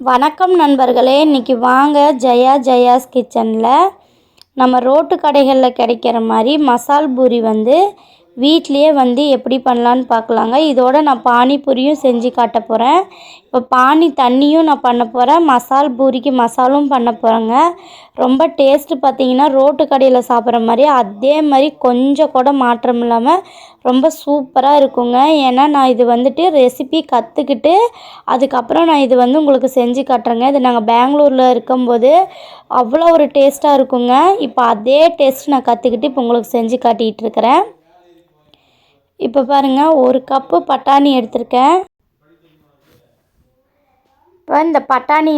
வணக்கம் நண்பர்களே, இன்றைக்கி வாங்க ஜெயாஸ் கிச்சனில் நம்ம ரோட்டு கடைகளில் கிடைக்கிற மாதிரி மசால் பூரி வீட்லேயே எப்படி பண்ணலான்னு பார்க்கலாங்க. இதோட நான் பானிபூரியும் செஞ்சு காட்ட போகிறேன். இப்போ பானி தண்ணியும் நான் பண்ண போகிறேன், மசால் பூரிக்கு மசாலும் பண்ண போகிறேங்க. ரொம்ப டேஸ்ட்டு பார்த்திங்கன்னா ரோட்டு கடையில் சாப்பிட்ற மாதிரி அதே மாதிரி கொஞ்சம் கூட மாற்றம் இல்லாமல் ரொம்ப சூப்பராக இருக்குங்க. ஏன்னா நான் இது ரெசிபி கற்றுக்கிட்டு அதுக்கப்புறம் நான் இது உங்களுக்கு செஞ்சு காட்டுறேங்க. இது நாங்கள் பெங்களூரில் இருக்கும்போது அவ்வளோ ஒரு டேஸ்ட்டாக இருக்குங்க. இப்போ அதே டேஸ்ட் நான் கற்றுக்கிட்டு இப்போ உங்களுக்கு செஞ்சு காட்டிகிட்டு இருக்கிறேன். இப்போ பாருங்கள், ஒரு கப்பு பட்டாணி எடுத்திருக்கேன். இப்போ இந்த பட்டாணி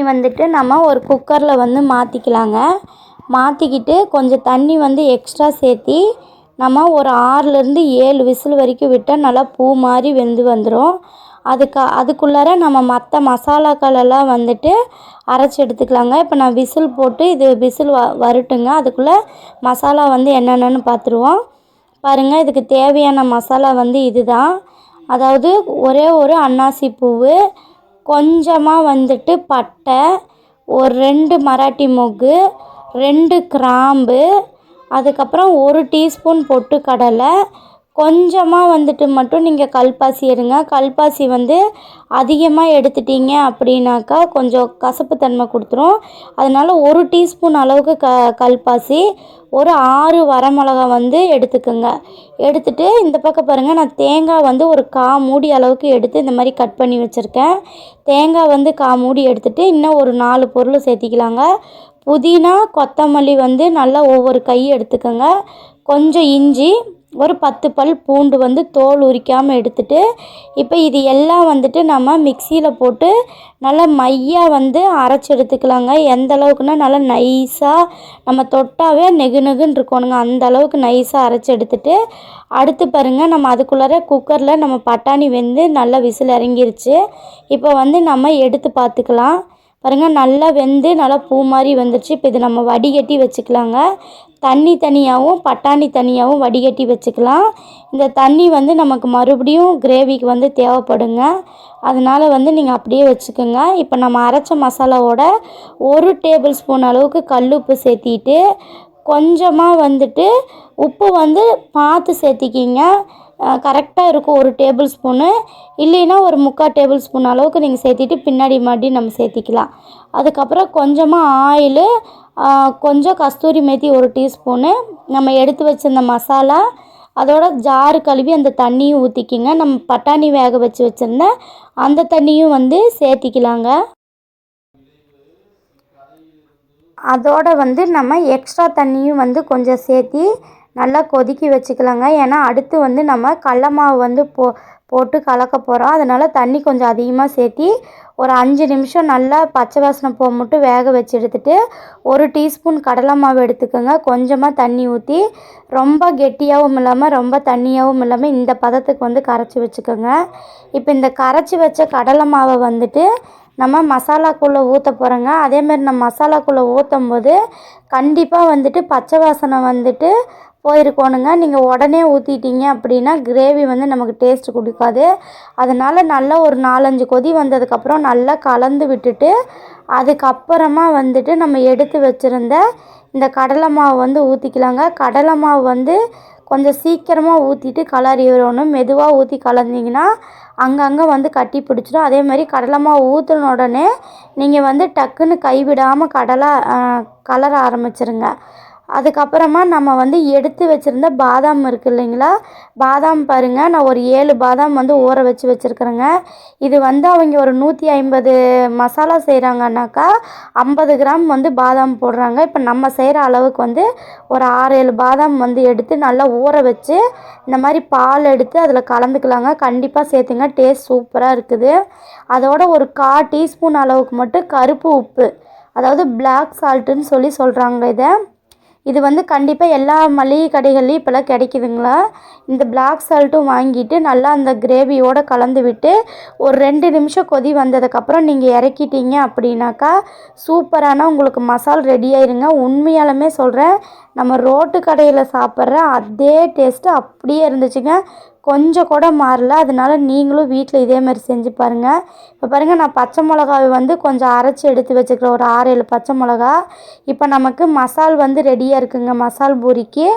நம்ம ஒரு குக்கரில் மாற்றிக்கலாங்க. மாற்றிக்கிட்டு கொஞ்சம் தண்ணி எக்ஸ்ட்ரா சேர்த்தி நம்ம ஒரு 6லேருந்து 7 விசில் வரைக்கும் விட்டால் நல்லா பூ மாதிரி வெந்து வந்துடும். அதுக்குள்ளார நம்ம மற்ற மசாலாக்கள் எல்லாம் அரைச்சி எடுத்துக்கலாங்க. இப்போ நான் விசில் போட்டு இது விசில் வரட்டுங்க. அதுக்குள்ளே மசாலா என்னென்னு பார்த்துருவோம். பாருங்கள், இதுக்கு தேவையான மசாலா இதுதான். அதாவது ஒரே ஒரு அன்னாசி பூவு, கொஞ்சமாக பட்டை, ஒரு 2 மராட்டி மொக்கு, 2 கிராம்பு, அதுக்கப்புறம் 1 டீஸ்பூன் பொட்டுக்கடலை, கொஞ்சமாக மட்டும் நீங்கள் கல்பாசி எடுங்க. கல்பாசி அதிகமாக எடுத்துட்டீங்க அப்படின்னாக்கா கொஞ்சம் கசப்பு தன்மை கொடுத்துரும். அதனால் 1 டீஸ்பூன் அளவுக்கு கல்பாசி, ஒரு 6 வரமிளகா எடுத்துக்கோங்க. எடுத்துகிட்டு இந்த பக்கம் பாருங்கள், நான் தேங்காய் ஒரு 1/4 மூடி அளவுக்கு எடுத்து இந்த மாதிரி கட் பண்ணி வச்சுருக்கேன். தேங்காய் 1/4 மூடி எடுத்துகிட்டு இன்னும் ஒரு 4 பொருள் சேர்த்திக்கலாங்க. புதினா, கொத்தமல்லி நல்லா ஒவ்வொரு கை எடுத்துக்கோங்க. கொஞ்சம் இஞ்சி, ஒரு 10 பல் பூண்டு தோல் உரிக்காமல் எடுத்துகிட்டு இப்போ இது எல்லாம் நம்ம மிக்சியில் போட்டு நல்லா மையாக அரைச்சி எடுத்துக்கலாங்க. எந்த அளவுக்குன்னா நல்லா நைஸாக நம்ம தொட்டாவே நெகுன்னு இருக்கணுங்க. அந்த அளவுக்கு நைஸாக அரைச்சி எடுத்துகிட்டு அடுத்து பாருங்கள், நம்ம அதுக்குள்ளார குக்கரில் நம்ம பட்டாணி நல்லா விசில் இறங்கிருச்சு. இப்போ நம்ம எடுத்து பார்த்துக்கலாம். பாருங்கள், நல்லா வெந்து நல்லா பூ மாதிரி வந்துடுச்சு. இப்போ இது நம்ம வடிகட்டி வச்சுக்கலாங்க. தண்ணி தனியாகவும் பட்டாணி தனியாகவும் வடிகட்டி வச்சுக்கலாம். இந்த தண்ணி நமக்கு மறுபடியும் கிரேவிக்கு தேவைப்படுங்க. அதனால் நீங்கள் அப்படியே வச்சுக்கோங்க. இப்போ நம்ம அரைச்ச மசாலாவோட 1 டேபிள் ஸ்பூன் அளவுக்கு கல்லுப்பு சேர்த்திட்டு கொஞ்சமாக உப்பு பார்த்து சேர்த்திக்கிங்க. கரெக்டாக இருக்கும் 1 டேபிள் ஸ்பூனு, இல்லைன்னா ஒரு 3/4 டேபிள் ஸ்பூன் அளவுக்கு நீங்கள் சேர்த்திட்டு பின்னாடி மறுபடியும் நம்ம சேர்த்திக்கலாம். அதுக்கப்புறம் கொஞ்சமாக ஆயிலு, கொஞ்சம் கஸ்தூரி மேத்தி 1 டீஸ்பூனு, நம்ம எடுத்து வச்சிருந்த மசாலா, அதோட ஜாரு கழுவி அந்த தண்ணியும் ஊற்றிக்கிங்க. நம்ம பட்டாணி வேக வச்சுருந்த அந்த தண்ணியும் சேர்த்திக்கலாங்க. அதோட நம்ம எக்ஸ்ட்ரா தண்ணியும் கொஞ்சம் சேர்த்தி நல்லா கொதிக்க வச்சுக்கலாங்க. ஏன்னா அடுத்து நம்ம கடல மாவு போட்டு கலக்க போகிறோம். அதனால் தண்ணி கொஞ்சம் அதிகமாக சேர்த்தி ஒரு 5 நிமிஷம் நல்லா பச்சை வாசனை போக மட்டும் வேக வச்சு எடுத்துகிட்டு 1 டீஸ்பூன் கடலை மாவு எடுத்துக்கோங்க. கொஞ்சமாக தண்ணி ஊற்றி ரொம்ப கெட்டியாகவும் இல்லாமல் ரொம்ப தண்ணியாகவும் இல்லாமல் இந்த பதத்துக்கு கரைச்சி வச்சுக்கோங்க. இப்போ இந்த கரைச்சி வச்ச கடலை மாவை நம்ம மசாலாக்குள்ளே ஊற்ற போகிறோங்க. அதேமாதிரி நம்ம மசாலாக்குள்ளே ஊற்றும் போது கண்டிப்பாக பச்சை வாசனை போயிருக்கணுங்க. நீங்கள் உடனே ஊற்றிட்டீங்க அப்படின்னா கிரேவி நமக்கு டேஸ்ட் கொடுக்காது. அதனால் நல்லா ஒரு 4-5 கொதி வந்ததுக்கப்புறம் நல்லா கலந்து விட்டுட்டு அதுக்கப்புறமா நம்ம எடுத்து வச்சுருந்த இந்த கடலை மாவு ஊற்றிக்கலாங்க. கடலை மாவு கொஞ்சம் சீக்கிரமாக ஊற்றிட்டு கலரி வரணும். மெதுவாக ஊற்றி கலந்திங்கன்னா அங்கங்கே கட்டி பிடிச்சிடும். அதே மாதிரி கடலை மாவு ஊற்றின உடனே நீங்கள் டக்குன்னு கைவிடாமல் கலர ஆரம்பிச்சிருங்க. அதுக்கப்புறமா நம்ம எடுத்து வச்சுருந்த பாதாம் இருக்குது இல்லைங்களா, பாதாம் பாருங்கள், நான் ஒரு 7 பாதாம் ஊற வச்சுருக்கிறேங்க. இது அவங்க ஒரு 150 மசாலா செய்கிறாங்கன்னாக்கா 50 கிராம் பாதாம் போடுறாங்க. இப்போ நம்ம செய்கிற அளவுக்கு ஒரு 6-7 பாதாம் எடுத்து நல்லா ஊற வச்சு இந்த மாதிரி பால் எடுத்து அதில் கலந்துக்கலாங்க. கண்டிப்பாக சேர்த்துங்க, டேஸ்ட் சூப்பராக இருக்குது. அதோட ஒரு 1/4 டீஸ்பூன் அளவுக்கு மட்டும் கருப்பு உப்பு, அதாவது பிளாக் சால்ட்டுன்னு சொல்கிறாங்க. இது கண்டிப்பாக எல்லா மளிகை கடைகள்லையும் இப்போல்லாம் கிடைக்குதுங்களா. இந்த பிளாக் சால்ட்டும் வாங்கிட்டு நல்லா அந்த கிரேவியோடு கலந்து விட்டு ஒரு 2 நிமிஷம் கொதி வந்ததுக்கப்புறம் நீங்கள் இறக்கிட்டீங்க அப்படின்னாக்கா சூப்பரான உங்களுக்கு மசால் ரெடி ஆயிருங்க. உண்மையாலுமே சொல்கிறேன், நம்ம ரோட்டு கடையில் சாப்பிட்ற அதே டேஸ்ட்டு அப்படியே இருந்துச்சுங்க. கொஞ்சம் கூட மாறல. அதனால நீங்களும் வீட்டில் இதே மாதிரி செஞ்சு பாருங்கள். இப்போ பாருங்கள், நான் பச்சை மிளகாவை வந்து கொஞ்சம் அரைச்சி எடுத்து வச்சுக்கிறேன், ஒரு 6-7 பச்சை மிளகா. இப்போ நமக்கு மசால் வந்து ரெடியாக இருக்குங்க மசால் பூரிக்கு.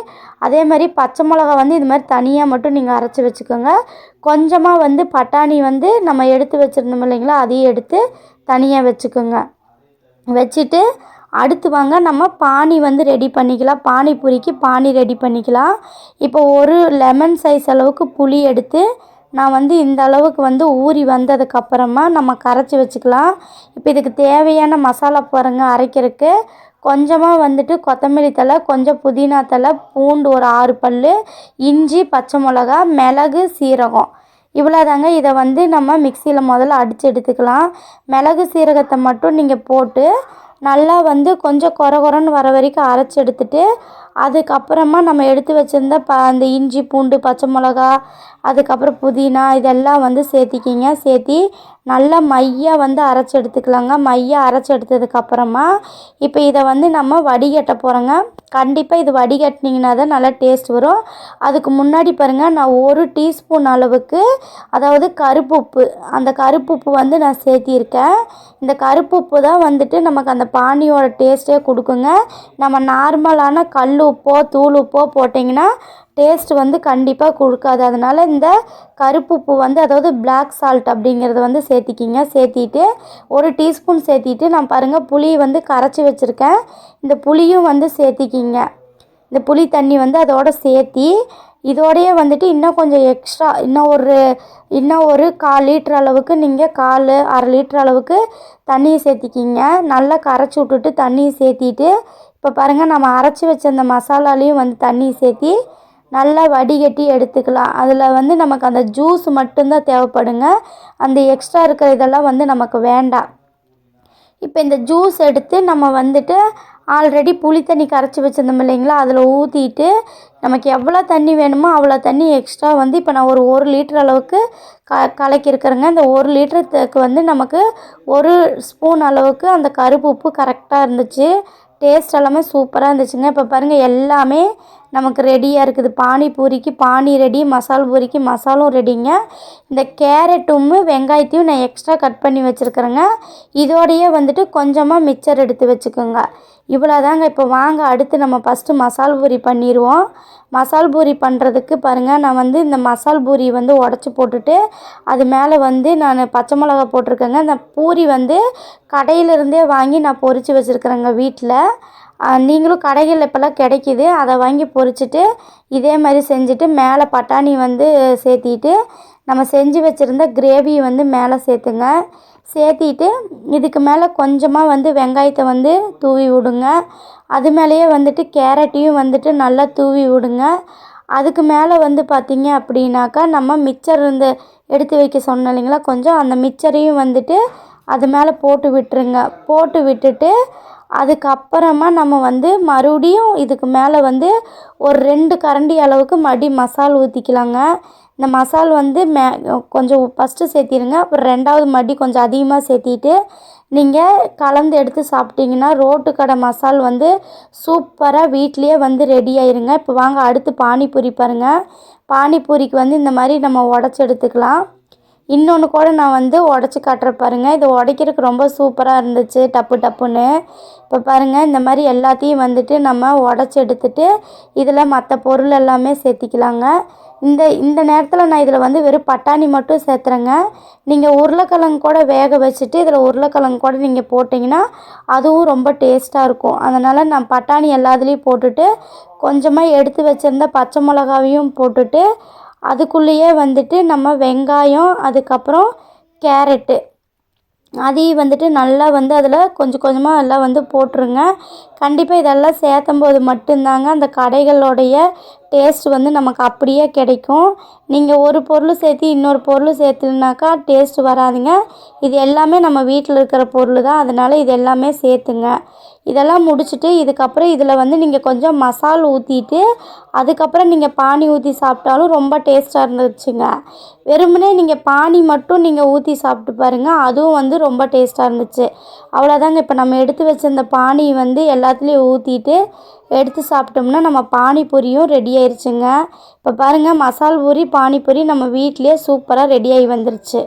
அதே மாதிரி பச்சை மிளகா வந்து இது மாதிரி தனியாக மட்டும் நீங்கள் அரைச்சி வச்சுக்கோங்க. கொஞ்சமாக வந்து பட்டாணி வந்து நம்ம எடுத்து வச்சுருந்தோம் இல்லைங்களா, அதையும் எடுத்து தனியாக வச்சுக்கோங்க. வச்சுட்டு அடுத்து வாங்க நம்ம பானி வந்து ரெடி பண்ணிக்கலாம். பானிபூரிக்கு பானி ரெடி பண்ணிக்கலாம். இப்போ ஒரு லெமன் சைஸ் அளவுக்கு புளி எடுத்து நான் வந்து இந்த அளவுக்கு வந்து ஊறி வந்ததுக்கப்புறமா நம்ம கரைச்சி வச்சுக்கலாம். இப்போ இதுக்கு தேவையான மசாலா பாருங்க, அரைக்கிறதுக்கு கொஞ்சமாக வந்துட்டு கொத்தமல்லி தழை, கொஞ்சம் புதினா தழை, பூண்டு ஒரு 6 பல், இஞ்சி, பச்சை மிளகா, மிளகு, சீரகம், இவ்வளோதாங்க. இதை வந்து நம்ம மிக்சியில் முதல்ல அடித்து எடுத்துக்கலாம். மிளகு சீரகத்தை மட்டும் நீங்கள் போட்டு நல்லா வந்து கொஞ்சம் கொரன்னு வர வரைக்கும் அரைச்சி எடுத்துட்டு, அதுக்கப்புறமா நம்ம எடுத்து வச்சுருந்த அந்த இஞ்சி, பூண்டு, பச்சை மிளகா, அதுக்கப்புறம் புதினா இதெல்லாம் வந்து சேர்த்திக்கிங்க. சேர்த்தி நல்லா மையாக வந்து அரைச்சி எடுத்துக்கலாங்க. மையாக அரைச்சி எடுத்ததுக்கப்புறமா இப்போ இதை வந்து நம்ம வடிகட்ட போகிறோங்க. கண்டிப்பாக இது வடிகட்டினீங்கன்னா தான் நல்லா டேஸ்ட் வரும். அதுக்கு முன்னாடி பாருங்கள், நான் 1 டீஸ்பூன் அளவுக்கு அதாவது கருப்பு உப்பு, அந்த கருப்பு உப்பு வந்து நான் சேர்த்திருக்கேன். இந்த கருப்பு உப்பு தான் வந்துட்டு நமக்கு அந்த பானியோட டேஸ்ட்டே கொடுக்குங்க. நம்ம நார்மலான கல் உப்போ தூள் உப்போ போட்டிங்கன்னா டேஸ்ட் வந்து கண்டிப்பாக கொடுக்காது. அதனால் இந்த கருப்பு உப்பு வந்து அதாவது பிளாக் சால்ட் அப்படிங்கிறத வந்து சேர்த்திக்கிங்க. சேர்த்திட்டு 1 டீஸ்பூன் சேர்த்திட்டு நான் பாருங்கள் புளி வந்து கரைச்சி வச்சுருக்கேன். இந்த புளியும் வந்து சேர்த்திக்கிங்க. இந்த புளி தண்ணி வந்து அதோடு சேர்த்தி இதோடையே வந்துட்டு இன்னும் கொஞ்சம் எக்ஸ்ட்ரா இன்னும் ஒரு 1/4 லிட்டர் அளவுக்கு நீங்கள் 1/4 லிட்டர் அளவுக்கு தண்ணியை சேர்த்திக்கிங்க. நல்லா கரைச்சி விட்டுட்டு தண்ணியை சேர்த்திட்டு இப்போ பாருங்கள், நம்ம அரைச்சி வச்ச அந்த மசாலாலையும் வந்து தண்ணியை சேர்த்தி நல்லா வடிகட்டி எடுத்துக்கலாம். அதில் வந்து நமக்கு அந்த ஜூஸ் மட்டும்தான் தேவைப்படுங்க. அந்த எக்ஸ்ட்ரா இருக்கிற இதெல்லாம் வந்து நமக்கு வேண்டாம். இப்போ இந்த ஜூஸ் எடுத்து நம்ம வந்துட்டு ஆல்ரெடி புளி தண்ணி கரைச்சி வச்சுருந்தோம் இல்லைங்களா, அதில் ஊற்றிட்டு நமக்கு எவ்வளோ தண்ணி வேணுமோ அவ்வளோ தண்ணி எக்ஸ்ட்ரா வந்து இப்போ நான் ஒரு 1 லிட்டர் அளவுக்கு கலக்கியிருக்கிறேங்க. இந்த 1 லிட்டருக்கு வந்து நமக்கு 1 ஸ்பூன் அளவுக்கு அந்த கருப்பு உப்பு கரெக்டாக இருந்துச்சு. டேஸ்ட் எல்லாமே சூப்பராக இருந்துச்சுங்க. இப்போ பாருங்கள், எல்லாமே நமக்கு ரெடியாக இருக்குது. பானிபூரிக்கு பானி ரெடி, மசால் பூரிக்கு மசாலும் ரெடிங்க. இந்த கேரட்டும் வெங்காயத்தையும் நான் எக்ஸ்ட்ரா கட் பண்ணி வச்சுருக்கிறேங்க. இதோடையே வந்துட்டு கொஞ்சமாக மிக்சர் எடுத்து வச்சுக்கோங்க. இவ்வளோதாங்க. இப்போ வாங்க அடுத்து நம்ம ஃபஸ்ட்டு மசால் பூரி பண்ணிடுவோம். மசால் பூரி பண்ணுறதுக்கு பாருங்கள், நான் வந்து இந்த மசால் பூரி வந்து உடச்சி போட்டுட்டு அது மேலே வந்து நான் பச்சை மிளகா போட்டிருக்கேங்க. இந்த பூரி வந்து கடையிலேருந்தே வாங்கி நான் பொரித்து வச்சுருக்கிறேங்க வீட்டில். நீங்களும் கடைகளில் இப்போல்லாம் கிடைக்கிது, அதை வாங்கி பொரிச்சிட்டு இதே மாதிரி செஞ்சுட்டு மேலே பட்டாணி வந்து சேர்த்திட்டு நம்ம செஞ்சு வச்சுருந்த கிரேவியை வந்து மேலே சேர்த்துங்க. சேர்த்திட்டு இதுக்கு மேலே கொஞ்சமாக வந்து வெங்காயத்தை வந்து தூவி விடுங்க. அது மேலேயே வந்துட்டு கேரட்டையும் வந்துட்டு நல்லா தூவி விடுங்க. அதுக்கு மேலே வந்து பார்த்திங்க அப்படின்னாக்கா நம்ம மிக்சர் இருந்து எடுத்து வைக்க சொன்னோம் இல்லைங்களா, கொஞ்சம் அந்த மிக்சரையும் வந்துட்டு அது மேலே போட்டு விட்டுருங்க. போட்டு விட்டுட்டு அதுக்கப்புறமா நம்ம வந்து மறுபடியும் இதுக்கு மேலே வந்து ஒரு 2 கரண்டி அளவுக்கு மசால் ஊற்றிக்கலாங்க. இந்த மசால் வந்து கொஞ்சம் ஃபஸ்ட்டு சேர்த்திருங்க. அப்புறம் 2வது கொஞ்சம் அதிகமாக சேர்த்திட்டு நீங்கள் கலந்து எடுத்து சாப்பிட்டிங்கன்னா ரோட்டு கடை மசால் வந்து சூப்பராக வீட்லேயே வந்து ரெடி ஆயிருங்க. இப்போ வாங்க அடுத்து பானிபூரி பாருங்கள். பானிபூரிக்கு வந்து இந்த மாதிரி நம்ம உடச்சி எடுத்துக்கலாம். இன்னொன்று கூட நான் வந்து உடச்சி காட்டுற பாருங்கள். இது உடைக்கிறதுக்கு ரொம்ப சூப்பராக இருந்துச்சு, டப்பு டப்புன்னு. இப்போ பாருங்கள், இந்த மாதிரி எல்லாத்தையும் வந்துட்டு நம்ம உடச்சி எடுத்துட்டு இதில் மற்ற பொருள் எல்லாமே சேர்த்திக்கலாங்க. இந்த நேரத்தில் நான் இதில் வந்து வெறும் பட்டாணி மட்டும் சேர்த்துறேங்க. நீங்கள் உருளைக்கிழங்கு கூட வேக வச்சுட்டு இதில் உருளைக்கிழங்கு கூட நீங்கள் போட்டிங்கன்னா அதுவும் ரொம்ப டேஸ்ட்டாக இருக்கும். அதனால் நான் பட்டாணி எல்லாத்துலேயும் போட்டுட்டு கொஞ்சமாக எடுத்து வச்சுருந்த பச்சை மிளகாவையும் போட்டுட்டு அதுக்குள்ளேயே வந்துட்டு நம்ம வெங்காயம், அதுக்கப்புறம் கேரட்டு அதையும் வந்துட்டு நல்லா வந்து அதில் கொஞ்சம் கொஞ்சமாக எல்லாம் வந்து போட்டுருங்க. கண்டிப்பாக இதெல்லாம் சேர்த்தும்போது மட்டும்தாங்க அந்த கடைகளோடைய டேஸ்ட் வந்து நமக்கு அப்படியே கிடைக்கும். நீங்கள் ஒரு பொருள் சேர்த்து இன்னொரு பொருள் சேர்த்துனாக்கா டேஸ்ட் வராதுங்க. இது எல்லாமே நம்ம வீட்டில் இருக்கிற பொருள் தான், அதனால் இது எல்லாமே சேர்த்துங்க. இதெல்லாம் முடிச்சுட்டு இதுக்கப்புறம் இதில் வந்து நீங்கள் கொஞ்சம் மசால் ஊற்றிட்டு அதுக்கப்புறம் நீங்கள் பானி ஊற்றி சாப்பிட்டாலும் ரொம்ப டேஸ்ட்டாக இருந்துச்சுங்க. வெறுமனே நீங்கள் பானி மட்டும் நீங்கள் ஊற்றி சாப்பிட்டு பாருங்கள், அதுவும் வந்து ரொம்ப டேஸ்ட்டாக இருந்துச்சு. அவ்வளோதாங்க. இப்போ நம்ம எடுத்து வச்சிருந்த பானி வந்து எல்லாத்துலேயும் ஊற்றிட்டு எடுத்து சாப்பிட்டோம்னா நம்ம பானிபூரியும் ரெடி ஆயிடுச்சுங்க. இப்போ பாருங்கள், மசால் பூரி பானிபூரி நம்ம வீட்டிலேயே சூப்பராக ரெடி ஆகி வந்துருச்சு.